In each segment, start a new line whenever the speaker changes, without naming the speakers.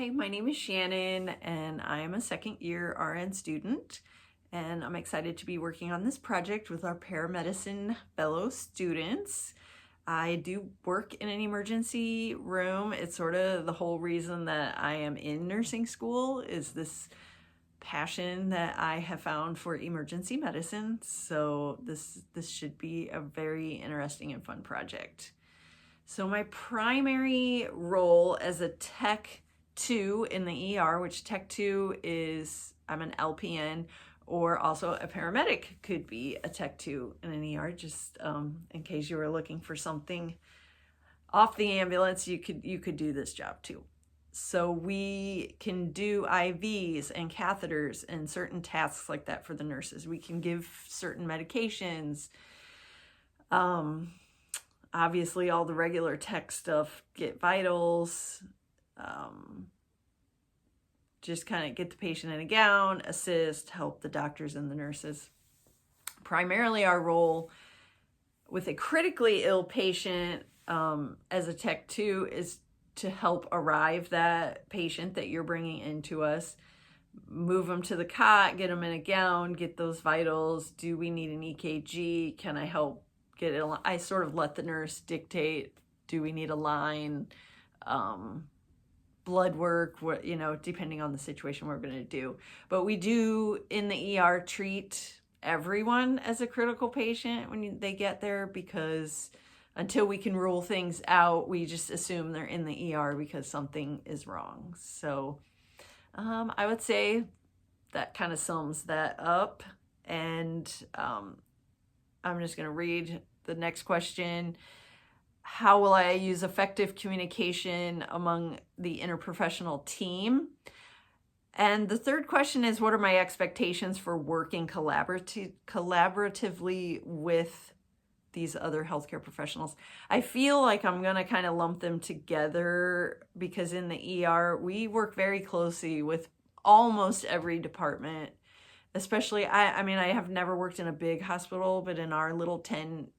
Hi, my name is Shannon and I am a second year RN student, and I'm excited to be working on this project with our paramedicine fellow students. I do work in an emergency room. It's sort of the whole reason that I am in nursing school is this passion that I have found for emergency medicine. So this should be a very interesting and fun project. So my primary role as a Tech 2 in the ER, which Tech 2 is, I'm an LPN, or also a paramedic could be a Tech 2 in an ER, just in case you were looking for something off the ambulance, you could do this job too. So we can do IVs and catheters and certain tasks like that for the nurses. We can give certain medications. Obviously all the regular tech stuff, get vitals, just kind of get the patient in a gown, assist, help the doctors and the nurses. Primarily our role with a critically ill patient as a Tech 2 is to help arrive that patient that you're bringing into us, move them to the cot, get them in a gown, get those vitals. Do we need an EKG? Can I help get it? I sort of let the nurse dictate, do we need a line, blood work, what, depending on the situation we're going to do. But we do in the ER treat everyone as a critical patient when they get there, because until we can rule things out, we just assume they're in the ER because something is wrong. So I would say that kind of sums that up. And I'm just going to read the next question. How will I use effective communication among the interprofessional team? And the third question is, what are my expectations for working collaboratively with these other healthcare professionals? I feel like I'm going to kind of lump them together because in the ER, we work very closely with almost every department. Especially, I mean, I have never worked in a big hospital, but in our little 10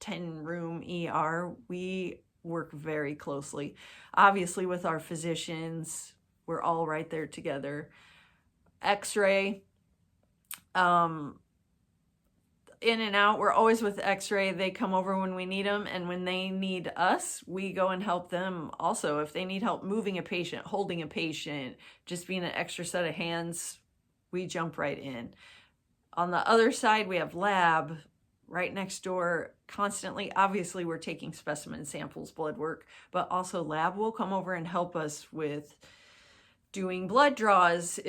room ER, we work very closely. Obviously with our physicians, we're all right there together. X-ray, in and out, we're always with X-ray. They come over when we need them, and when they need us, we go and help them also. If they need help moving a patient, holding a patient, just being an extra set of hands, we jump right in. On the other side, we have lab right next door constantly. Obviously, we're taking specimen samples, blood work, but also lab will come over and help us with doing blood draws,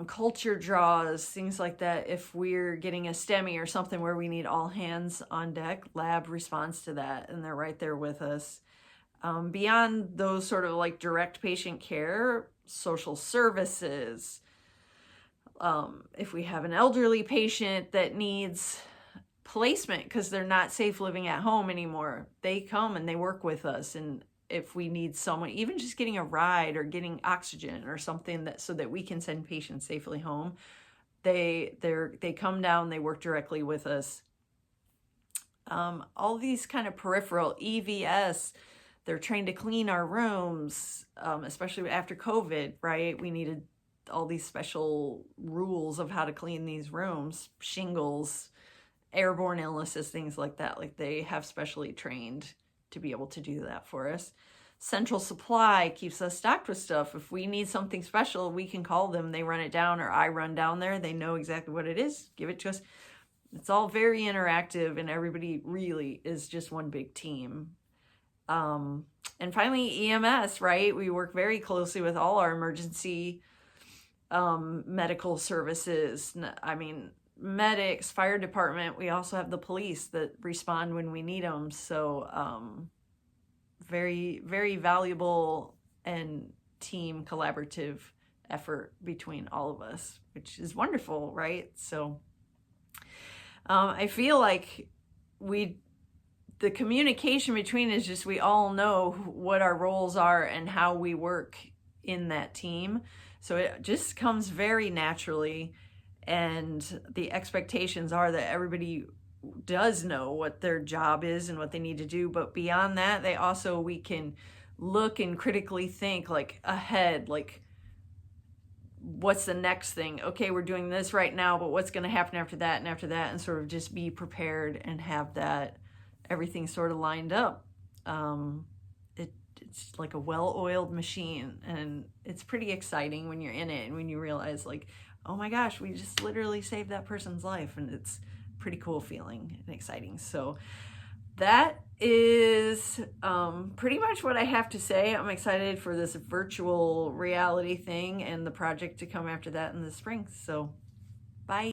culture draws, things like that. If we're getting a STEMI or something where we need all hands on deck, lab responds to that, and they're right there with us. Beyond those sort of like direct patient care, social services, if we have an elderly patient that needs placement because they're not safe living at home anymore, they come and they work with us. And if we need someone, even just getting a ride or getting oxygen or something that so that we can send patients safely home, they come down, they work directly with us. All these kind of peripheral EVS, they're trained to clean our rooms, especially after COVID, right? We needed all these special rules of how to clean these rooms, shingles, airborne illnesses, things like that. Like they have specially trained to be able to do that for us. Central supply keeps us stocked with stuff. If we need something special, we can call them. They run it down, or I run down there. They know exactly what it is. Give it to us. It's all very interactive, and everybody really is just one big team. And finally, EMS, right? We work very closely with all our emergency medical services. I mean, medics, fire department. We also have the police that respond when we need them. So very, very valuable and team collaborative effort between all of us, which is wonderful, right? So I feel like the communication between is just, we all know what our roles are and how we work in that team. So it just comes very naturally, and the expectations are that everybody does know what their job is and what they need to do. But beyond that, we can look and critically think like ahead, like what's the next thing? Okay, we're doing this right now, but what's going to happen after that and after that, and sort of just be prepared and have that everything sort of lined up. It's like a well-oiled machine, and it's pretty exciting when you're in it and when you realize, like, oh my gosh, we just literally saved that person's life, and it's a pretty cool feeling and exciting. So that is pretty much what I have to say. I'm excited for this virtual reality thing and the project to come after that in the spring. So bye.